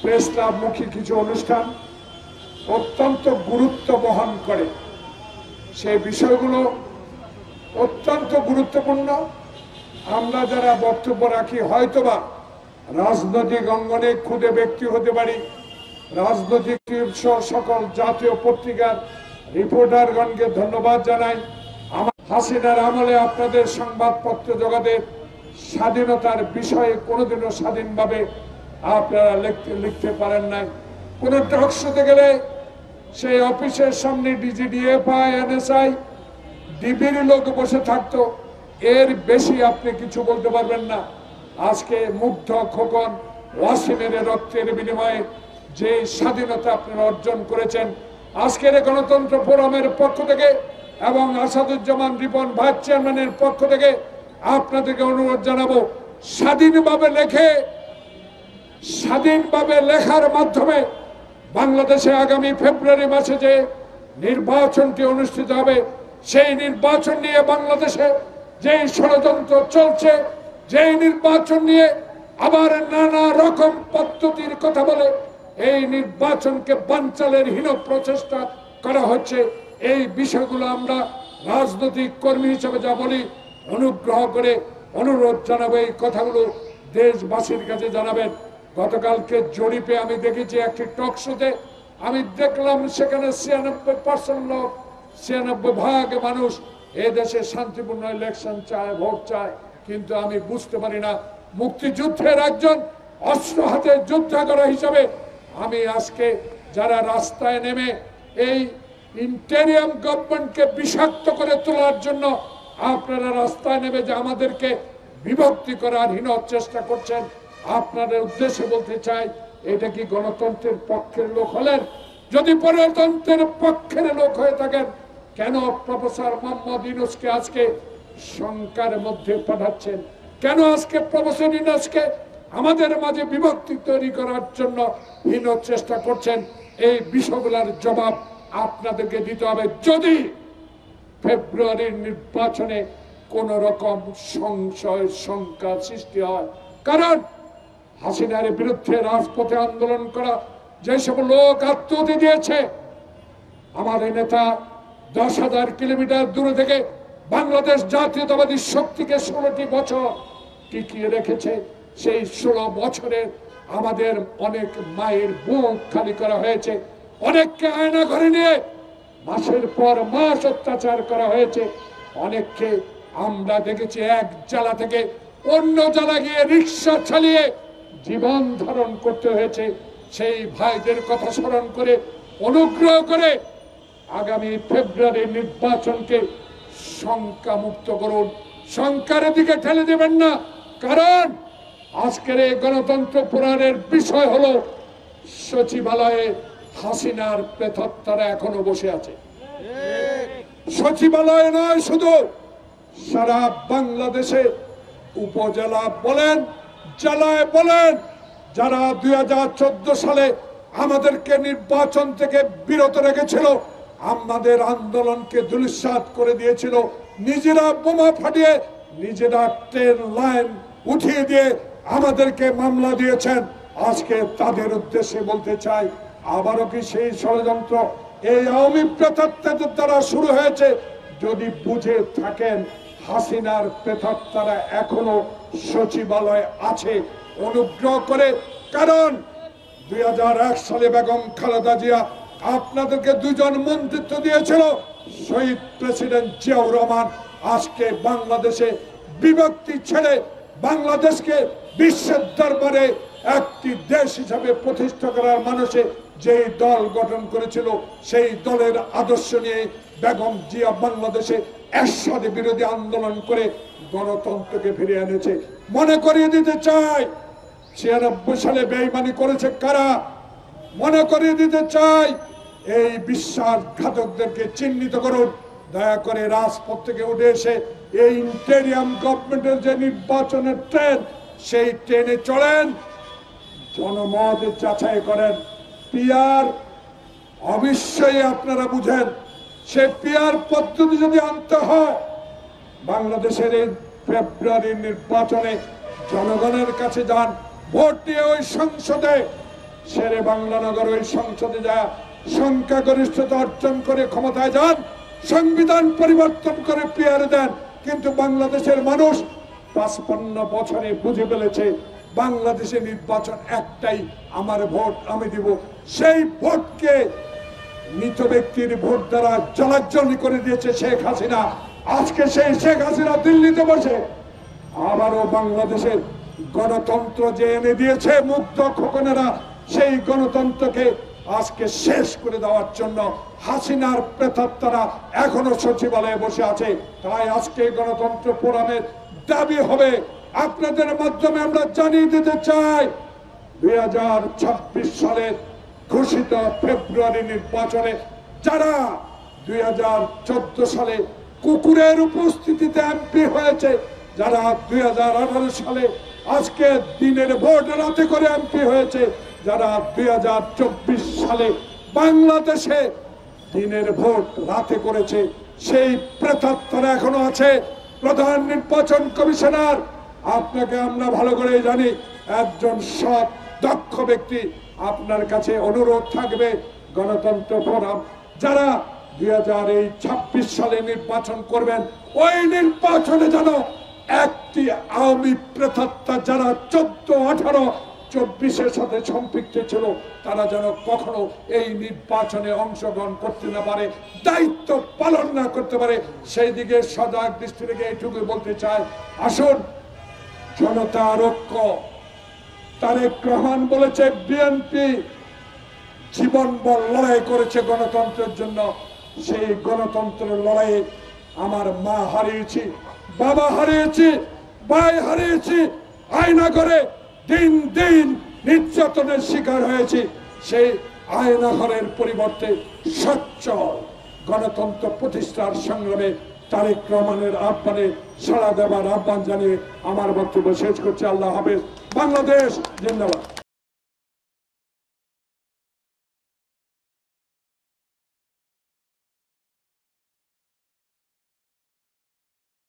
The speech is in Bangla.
প্রেস ক্লাবমুখী কিছু অনুষ্ঠান অত্যন্ত গুরুত্ব বহন করে। সেই বিষয়গুলো অত্যন্ত গুরুত্বপূর্ণ। আমরা যারা বক্তব্য রাখি হয়তোবা রাজনৈতিক অঙ্গনে ক্ষুদে ব্যক্তি হতে পারি, রাজনৈতিক সকল জাতীয় পত্রিকার রিপোর্টারগণকে ধন্যবাদ জানাই। আমার হাসিনার আমলে আপনাদের সংবাদপত্র জগতের স্বাধীনতার বিষয়ে কোনোদিনও স্বাধীনভাবে আপনারা লিখতে পারেন নাই। কোন টকশোতে গেলে সেই অফিসের সামনে ডিজিডিএফআই, এনএসআই, ডিবির লোক বসে থাকতো, এর বেশি আপনি কিছু বলতে পারবেন না। আজকে মুগ্ধ খোকন ওয়াসিমের রক্তের বিনিময়ে যে স্বাধীনতা আপনারা অর্জন করেছেন, আজকের গণতন্ত্র ফোরামের পক্ষ থেকে এবং আসাদুজ্জামান রিপন ভাইস চেয়ারম্যানের পক্ষ থেকে আপনাদেরকে অনুরোধ জানাবো, স্বাধীনভাবে লেখার মাধ্যমে বাংলাদেশে আগামী ফেব্রুয়ারি মাসে যে নির্বাচনটি অনুষ্ঠিত হবে, সেই নির্বাচন নিয়ে বাংলাদেশে যে ষড়যন্ত্র চলছে, যেই নির্বাচন নিয়ে আবার নানা রকম পদ্ধতির কথা বলে এই নির্বাচনকে বানচালের হীন প্রচেষ্টা করা হচ্ছে, এই বিষয়গুলো আমরা রাজনৈতিক কর্মী হিসেবে যা বলি, অনুগ্রহ করে অনুরোধ জানাবো এই কথাগুলো দেশবাসীর কাছে জানাবেন। গতকালকে জরিপে আমি দেখেছি একটি টক শোতে, আমি দেখলাম সেখানে 96% লোক, 96% মানুষ এই দেশে শান্তিপূর্ণ ইলেকশন চায়, ভোট চায়। কিন্তু আমি বুঝতে পারি না, মুক্তিযুদ্ধের একজন অস্ত্র হাতে যোদ্ধা করা হিসাবে আমি আজকে যারা রাস্তায় নেমে এই ইন্টেরিয়াম গভর্নমেন্টকে বিষাক্ত করে তোলার জন্য আপনারা রাস্তায় নেমে যে আমাদেরকে বিভক্তি করার হীন চেষ্টা করছেন, আপনাদের উদ্দেশ্যে বলতে চাই, এটা কি গণতন্ত্রের পক্ষের লোক হলেন? যদি গণতন্ত্রের পক্ষের লোক হয়ে থাকেন, কেন প্রফেসর মোহাম্মদ ইউনূসকে আজকে শঙ্কার মধ্যে পাঠাচ্ছেন? কেন আজকে প্রফেসর ইউনূসকে আমাদের মাঝে বিভক্তি তৈরি করার জন্য হীন চেষ্টা করছেন? এই বিষয়গুলোর জবাব আপনাদেরকে দিতে হবে যদি ফেব্রুয়ারির নির্বাচনে কোন রকম সংশয় শঙ্কা সৃষ্টি হয়। কারণ হাসিনার বিরুদ্ধে রাজপথে আন্দোলন করা যেসব লোক আত্মহতি দিয়েছে, আমাদের নেতা 10,000 কিলোমিটার দূরে থেকে বাংলাদেশ জাতীয়তাবাদী শক্তিকে 16টি বছর টিকিয়ে রেখেছে। সেই 16 বছরে আমাদের অনেক মায়ের বুক খালি করা হয়েছে, অনেককে আয়না ঘরে নিয়ে মাসের পর মাস অত্যাচার করা হয়েছে, অনেককে আমরা দেখেছি এক জেলা থেকে অন্য জেলা গিয়ে রিক্সা চালিয়ে জীবন ধারণ করতে হয়েছে। সেই ভাইদের কথা স্মরণ করে অনুগ্রহ করে আগামী ফেব্রুয়ারি নির্বাচনকে শঙ্কা মুক্ত করুন, শঙ্কার দিকে ঠেলে দেবেন না। কারণ আজকের এই গণতন্ত্র পুরাণের বিষয় হলো সচিবালয়ে হাসিনার প্রেতাত্মারা এখনো বসে আছে। সচিবালয় নয়, শুধু সারা বাংলাদেশে উপজেলা বলেন, জেলায় বলেন, যারা 2014 সালে আমাদেরকে নির্বাচন থেকে বিরত রেখেছিল, আমাদের আন্দোলনকে ধূলিসাৎ করে দিয়েছিল, নিজেরা বোমা ফাটিয়ে, নিজেরা ট্রেন লাইন উঠিয়ে দিয়ে আমাদেরকে মামলা দিয়েছেন, আজকে তাদের উদ্দেশ্যে বলতে চাই, আবারও কি সেই ষড়যন্ত্র এই আওয়ামী প্রেতাত্মাদের দ্বারা শুরু হয়েছে? যদি বুঝে থাকেন হাসিনার প্রেতাত্মারা এখনো সচিবালয় আছে, অনুগ্রহ করে। কারণ 2001 সালে বেগম খালেদা জিয়া আপনাদেরকে 2 জন মন্ত্রিত্ব দিয়েছিল, শহীদ প্রেসিডেন্ট জিয়াউর রহমান আজকে বাংলাদেশে বিভক্তি ছেড়ে বাংলাদেশকে বিশ্বের দরবারে একটি দেশ হিসাবে প্রতিষ্ঠা করার মানুষে যে দল গঠন করেছিল, সেই দলের আদর্শ নিয়ে বেগম জিয়া বাংলাদেশে এরশাদ বিরোধী আন্দোলন করে গণতন্ত্রকে ফিরিয়ে এনেছে। মনে করিয়ে দিতে চাই 96 সালে বেঈমানি করেছে কারা, মনে করিয়ে দিতে চাই এই বিশ্বাসঘাতকদেরকে চিহ্নিত করুন। দয়া করে রাজপথ থেকে উঠে এসে এই ইন্টেরিয়াম গভর্নমেন্টের যে নির্বাচনের ট্রেন, সেই ট্রেনে চলেন, জনমত যাচাই করেন। পিআর অবশ্যই আপনারা বুঝেন, সে পিআর পদ্ধতি যদি আনতে হয় বাংলাদেশের এই ফেব্রুয়ারির নির্বাচনে জনগণের কাছে যান, ভোট দিয়ে ওই সংসদে শেরে বাংলানগর ওই সংসদে যা সংখ্যাগরিষ্ঠতা অর্জন করে ক্ষমতায় যান, সংবিধান পরিবর্তন করে পিয়ারে দেন। কিন্তু বাংলাদেশের মানুষ ৫৫ বছরে বুঝে ফেলেছে বাংলাদেশে নির্বাচন একটাই, আমার ভোট আমি দিব। সেই ভোটকে মৃত ব্যক্তির ভোট দ্বারা জলাজ্জলি করে দিয়েছে শেখ হাসিনা। আজকে সেই শেখ হাসিনা দিল্লিতে বসে আবারও বাংলাদেশের গণতন্ত্র যে এনে দিয়েছে মুক্ত খোকনেরা, সেই গণতন্ত্রকে আজকে শেষ করে দেওয়ার জন্য হাসিনার প্রেতাত্মারা এখনো সচিবালয়ে বসে আছে। তাই আজকে গণতন্ত্র ফোরামের দাবি হবে, আপনাদের মাধ্যমে আমরা জানিয়ে দিতে চাই 2026 সালের ঘোষিত ফেব্রুয়ারি নির্বাচনে যারা 2014 সালে কুকুরের উপস্থিতিতে এমপি হয়েছে, যারা 2018 সালে আজকে দিনের ভোট রাতে করে এমপি হয়েছে, যারা 2024 সালে বাংলাদেশে দিনের ভোট রাতে করেছে, সেই প্রেতাত্মারা এখনো আছে। প্রধান নির্বাচন কমিশনার, আপনাকে আমরা ভালো করে জানি, একজন সৎ দক্ষ ব্যক্তি, আপনার কাছে অনুরোধ থাকবে গণতন্ত্র ফোরাম যারা 2026 সালে নির্বাচন করবেন, ওই নির্বাচনে যেন একটি আওয়ামী প্রেতাত্মা যারা 14, 18, 24-এর সাথে সম্পৃক্ত ছিল তারা যেন কখনো এই নির্বাচনে অংশগ্রহণ করতে না পারে, দায়িত্ব পালন না করতে পারে, সেই দিকে সজাগ দৃষ্টি রেখে এইটুকু বলতে চাই। আসুন, জনতার ঐক্য। তারেক রহমান বলেছে বিএনপি জীবনভর লড়াই করেছে গণতন্ত্রের জন্য। সেই গণতন্ত্রের লড়াইয়ে আমার মা হারিয়েছি, বাবা হারিয়েছি, ভাই হারিয়েছি, আয়না করে দিন দিন নির্যাতনের শিকার হয়েছি। সেই আয়না ঘরের পরিবর্তে সচ্চল গণতন্ত্র প্রতিষ্ঠার সংগ্রামে তারেক রহমানের আহ্বানে সাড়া দেওয়ার আহ্বান জানিয়ে আমার বক্তব্য শেষ করছি। আল্লাহ হাফেজ। বাংলাদেশ জিন্দাবাদ।